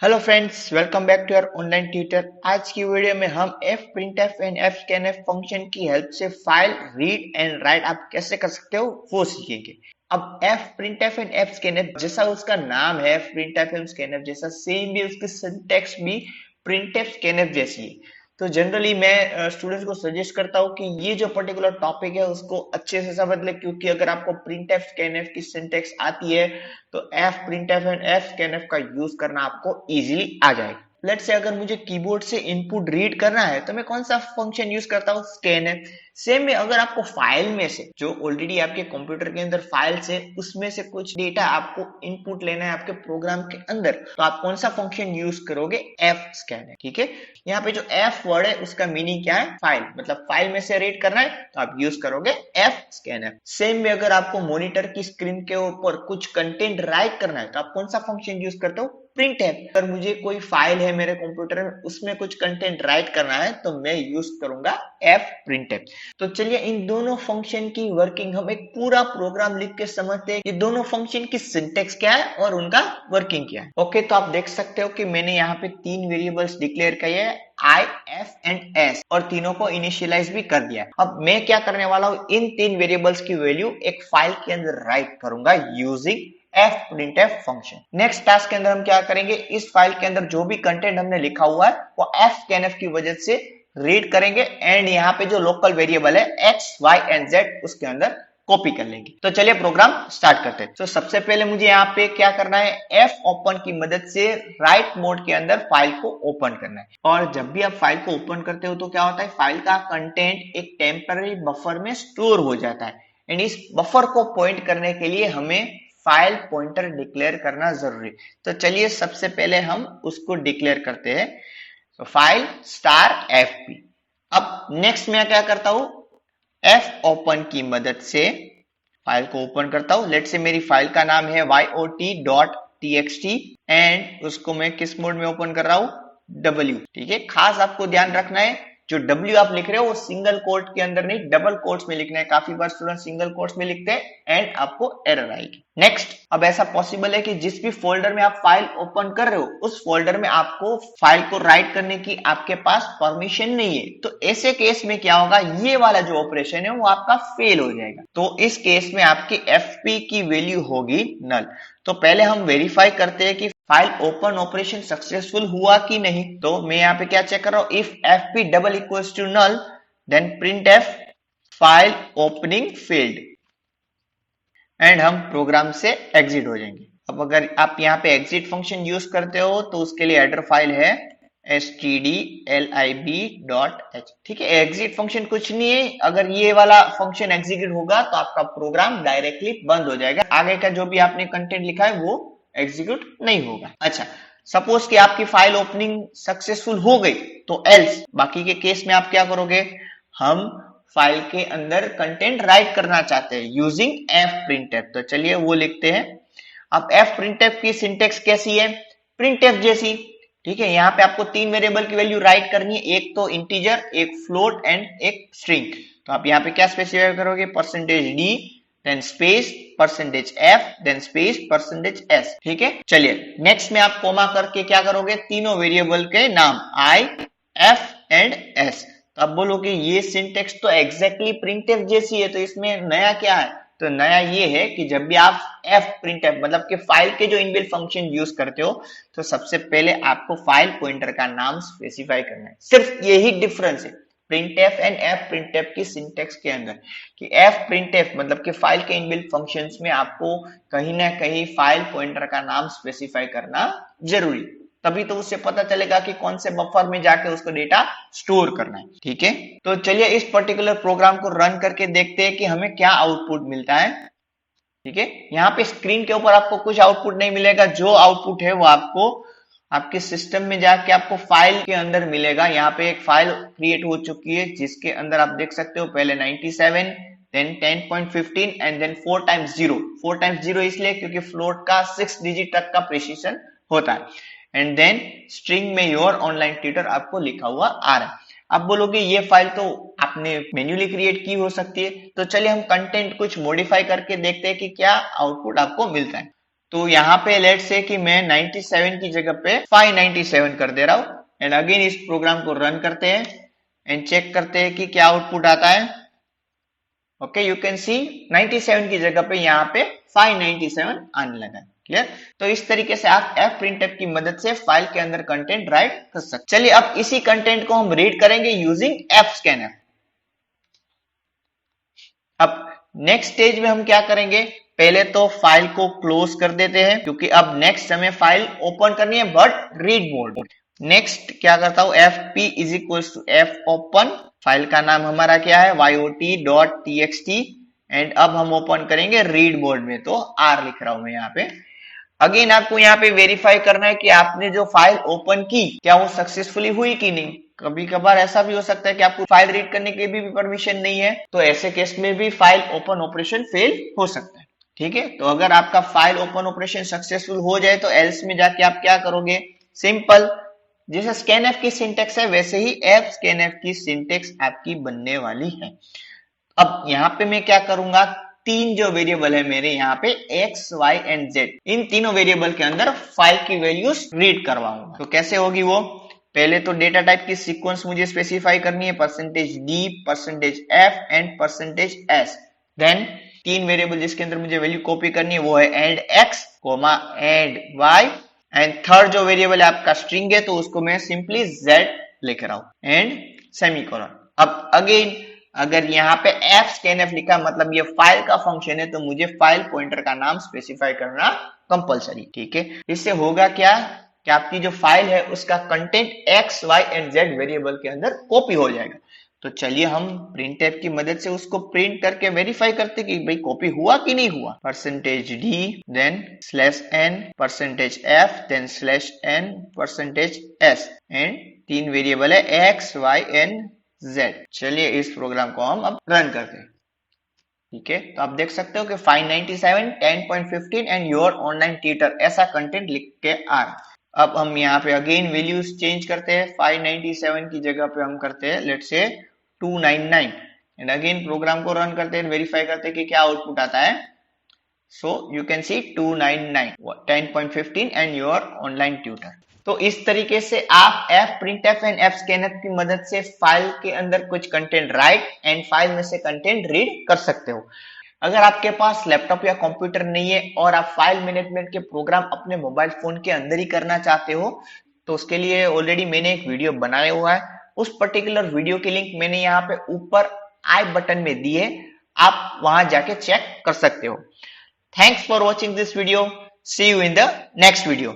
Hello friends, welcome back to your online tutor. आज की video में हम fprintf एंड fscanf फंक्शन की हेल्प से फाइल रीड एंड राइट आप कैसे कर सकते हो वो सीखेंगे। अब fprintf एंड fscanf जैसा उसका नाम है, printf एंड scanf जैसा सेम ही उसकी सिंटैक्स भी printf scanf जैसी है। तो जनरली मैं स्टूडेंट्स को सजेस्ट करता हूँ कि ये जो पर्टिकुलर टॉपिक है उसको अच्छे से समझ ले, क्योंकि अगर आपको printf scanf की सिंटैक्स आती है तो f printf and f scanf का यूज करना आपको इजीली आ जाएगा। लेट्स से अगर मुझे कीबोर्ड से इनपुट रीड करना है तो मैं कौन सा फंक्शन यूज करता हूँ? scanf। सेम में अगर आपको फाइल में से जो ऑलरेडी आपके कंप्यूटर के अंदर फाइल्स है उसमें से कुछ डेटा आपको इनपुट लेना है आपके प्रोग्राम के अंदर, तो आप कौन सा फंक्शन यूज करोगे? f scanf। ठीक है, यहाँ पे जो f वर्ड है उसका मीनिंग क्या है? फाइल, मतलब फाइल में से रीड करना है तो आप यूज करोगे f scanf। सेम में अगर आपको मॉनिटर की स्क्रीन के ऊपर कुछ कंटेंट राइट करना है तो आप कौन सा फंक्शन यूज करते हो? printf। अगर मुझे कोई फाइल है मेरे कंप्यूटर में उसमें कुछ कंटेंट राइट करना है तो मैं यूज करूंगा f printf। तो चलिए इन दोनों फंक्शन की वर्किंग हम एक पूरा प्रोग्राम लिख के समझते हैं। ये दोनों फंक्शन की सिंटेक्स क्या है और उनका वर्किंग क्या है। ओके, तो आप देख सकते हो कि मैंने यहाँ पे तीन वेरिएबल्स डिक्लेयर किए हैं, I, F एंड S, और तीनों को इनिशियलाइज भी कर दिया है। अब मैं क्या करने वाला हूँ, इन तीन वेरिएबल्स की वैल्यू एक फाइल के अंदर राइट करूंगा using fprintf function. Next task के अंदर हम क्या करेंगे, इस फाइल के अंदर जो भी कंटेंट हमने लिखा हुआ है वो fscanf की वजह से रीड करेंगे एंड यहाँ पे जो लोकल वेरिएबल है x, y एंड z उसके अंदर कॉपी कर लेंगे। तो चलिए प्रोग्राम स्टार्ट करते हैं। तो सबसे पहले मुझे यहाँ पे क्या करना है, F ओपन की मदद से राइट मोड के अंदर फाइल को ओपन करना है। और जब भी आप फाइल को ओपन करते हो तो क्या होता है, फाइल का कंटेंट एक टेम्पररी बफर में स्टोर हो जाता है एंड इस बफर को पॉइंट करने के लिए हमें फाइल पॉइंटर डिक्लेयर करना जरूरी। तो चलिए सबसे पहले हम उसको डिक्लेयर करते हैं, तो फाइल स्टार fp। अब नेक्स्ट मैं क्या करता हूं, f ओपन की मदद से फाइल को ओपन करता हूं। लेट से मेरी फाइल का नाम है yot.txt एंड उसको मैं किस मोड में ओपन कर रहा हूं? w। ठीक है, खास आपको ध्यान रखना है जो W आप लिख रहे हो वो सिंगल कोट के अंदर नहीं डबल कोट्स में लिखना है। काफी बार स्टूडेंट सिंगल कोट्स में लिखते हैं एंड आपको एरर आएगी। नेक्स्ट, अब ऐसा पॉसिबल है कि जिस भी फोल्डर में आप फाइल ओपन कर रहे हो उस फोल्डर में आपको फाइल को राइट करने की आपके पास परमिशन नहीं है, तो ऐसे केस में क्या होगा, ये वाला जो ऑपरेशन है वो आपका फेल हो जाएगा। तो इस केस में आपकी fp की वैल्यू होगी नल। तो पहले हम वेरीफाई करते हैं कि फाइल ओपन ऑपरेशन सक्सेसफुल हुआ कि नहीं। तो मैं यहाँ पे क्या चेक कर रहा हूं, if fp double equals to null then printf file opening failed and हम प्रोग्राम से एग्जिट हो जाएंगे। अब अगर आप यहाँ पे एग्जिट फंक्शन यूज करते हो तो उसके लिए हेडर फाइल है stdlib.h। ठीक है, एग्जिट फंक्शन कुछ नहीं है, अगर ये वाला फंक्शन एग्जीक्यूट होगा तो आपका प्रोग्राम डायरेक्टली बंद हो जाएगा, आगे का जो भी आपने कंटेंट लिखा है वो एग्जीक्यूट नहीं होगा। अच्छा, सपोज कि आपकी फाइल ओपनिंग सक्सेसफुल हो गई तो एल्स बाकी के केस में आप क्या करोगे, हम फाइल के अंदर कंटेंट राइट करना चाहते हैं यूजिंग fprintf। तो चलिए वो लिखते हैं। अब fprintf की सिंटेक्स कैसी है? printf जैसी। ठीक है, यहाँ पे आपको तीन वेरिएबल की वैल्यू राइट करनी है, एक तो इंटीजर, एक फ्लोट एंड एक स्ट्रिंग। तो आप यहाँ पे क्या स्पेसिफाई करोगे, %d then space %f then space %s। ठीक है, चलिए नेक्स्ट में आप कोमा करके क्या करोगे, तीनों वेरिएबल के नाम i, f एंड s। तो आप बोलोगे ये सिंटेक्स तो एग्जैक्टली printf जैसी है, तो इसमें नया क्या है? तो नया ये है कि जब भी आप f printf मतलब कि फाइल के जो इनबिल्ट फंक्शन यूज करते हो तो सबसे पहले आपको फाइल पॉइंटर का नाम स्पेसिफाई करना है। सिर्फ यही डिफरेंस है printf एंड f printf की सिंटेक्स के अंदर, कि f printf मतलब कि फाइल के इनबिल्ट फंक्शंस में आपको कहीं ना कहीं फाइल पॉइंटर का नाम स्पेसिफाई करना जरूरी, तभी तो उससे पता चलेगा कि कौन से बफर में जाके उसको डेटा स्टोर करना है। ठीक है, तो चलिए इस पर्टिकुलर प्रोग्राम को रन करके देखते हैं कि हमें क्या आउटपुट मिलता है। ठीक है, यहाँ पे स्क्रीन के ऊपर आपको कुछ आउटपुट नहीं मिलेगा, जो आउटपुट है वो आपको आपके सिस्टम में जाके आपको फाइल के अंदर मिलेगा। यहाँ पे एक फाइल क्रिएट हो चुकी है जिसके अंदर आप देख सकते हो पहले 97 then 10.15 and then 4 times 0। 4 times 0 इसलिए क्योंकि फ्लोट का 6 डिजिट तक का प्रिसीजन होता है एंड देन स्ट्रिंग में योर ऑनलाइन ट्यूटर आपको लिखा हुआ आ रहा है। आप बोलोगे ये फाइल तो आपने मैन्युअली क्रिएट की हो सकती है, तो चलिए हम कंटेंट कुछ मॉडिफाई करके देखते हैं कि क्या आउटपुट आपको मिलता है। तो यहाँ पे लेट से कि मैं 97 की जगह पे 597 कर दे रहा हूं एंड अगेन इस प्रोग्राम को रन करते हैं एंड चेक करते हैं कि क्या आउटपुट आता है। ओके, यू कैन सी 97 की जगह पे यहाँ पे 597 आने लगा। क्लियर? तो इस तरीके से आप fprintf की मदद से फाइल के अंदर कंटेंट राइट कर सकते। चलिए अब इसी कंटेंट को हम रीड करेंगे यूजिंग fscanf। अब नेक्स्ट स्टेज में हम क्या करेंगे, पहले तो फाइल को क्लोज कर देते हैं क्योंकि अब नेक्स्ट हमें फाइल ओपन करनी है बट रीड मोड। नेक्स्ट क्या करता हूं, fp is equal to f open, file का नाम हमारा क्या है yot.txt एंड अब हम ओपन करेंगे रीड मोड में, तो r लिख रहा हूं मैं यहाँ पे। अगेन आपको यहाँ पे वेरीफाई करना है कि आपने जो फाइल ओपन की क्या वो सक्सेसफुली हुई कि नहीं। कभी कभार ऐसा भी हो सकता है कि आपको फाइल रीड करने के भी परमिशन नहीं है, तो ऐसे केस में भी फाइल ओपन ऑपरेशन फेल हो सकता है। ठीक है, तो अगर आपका फाइल ओपन ऑपरेशन सक्सेसफुल हो जाए तो एल्स में जाके आप क्या करोगे, सिंपल जैसे स्कैनएफ की सिंटेक्स है वैसे ही fscanf की सिंटेक्स आपकी बनने वाली है। अब यहाँ पे मैं क्या करूंगा, तीन जो वेरिएबल है मेरे यहाँ पे x, y एंड z, इन तीनों वेरिएबल के अंदर फाइल की वैल्यूज रीड करवाऊंगा। तो कैसे होगी वो, पहले तो डेटा टाइप की सीक्वेंस मुझे स्पेसिफाई करनी है, %d, %f and %s। Then तीन वेरिएबल जिसके अंदर मुझे वैल्यू कॉपी करनी है वो है and x, and y and third जो वेरिएबल है आपका स्ट्रिंग है तो उसको मैं सिंपली z लिख रहा हूं एंड सेमीकोलन। अब अगेन अगर यहाँ पे fscanf लिखा मतलब ये फाइल का फंक्शन है तो मुझे फाइल पॉइंटर का नाम स्पेसिफाई करना कंपलसरी। ठीक है, इससे होगा क्या कि आपकी जो फाइल है उसका content x, y and z variable के अंदर कॉपी हो जाएगा। तो चलिए हम printf की मदद से उसको प्रिंट करके वेरीफाई करते कि भाई कॉपी हुआ कि नहीं हुआ। %d, then /n, %f, then /n, %s and तीन वेरिएबल है x, y एंड z। चलिए इस प्रोग्राम को हम अब रन करते हैं। ठीक है, तो आप देख सकते हो कि 597, 10.15 एंड योर ऑनलाइन ट्यूटर ऐसा कंटेंट लिख के आ रहा है। अब हम यहाँ पे अगेन वैल्यूज चेंज करते हैं, 597 की जगह पे हम करते हैं let's say 299 and again program को रन करते हैं, वेरीफाई करते हैं कि क्या आउटपुट आता है। So you can see 299, 10.15 and your online tutor. तो इस तरीके से आप fprintf एंड fscanf की मदद से फाइल के अंदर कुछ कंटेंट राइट एंड फाइल में से कंटेंट रीड कर सकते हो। अगर आपके पास लैपटॉप या कंप्यूटर नहीं है और आप फाइल मैनेजमेंट के प्रोग्राम अपने मोबाइल फोन के अंदर ही करना चाहते हो तो उसके लिए ऑलरेडी मैंने एक वीडियो बनाया हुआ है, उस पर्टिकुलर वीडियो की लिंक मैंने यहाँ पे ऊपर आई बटन में दी है, आप वहां जाके चेक कर सकते हो। Thanks for watching this video, see you in the next video.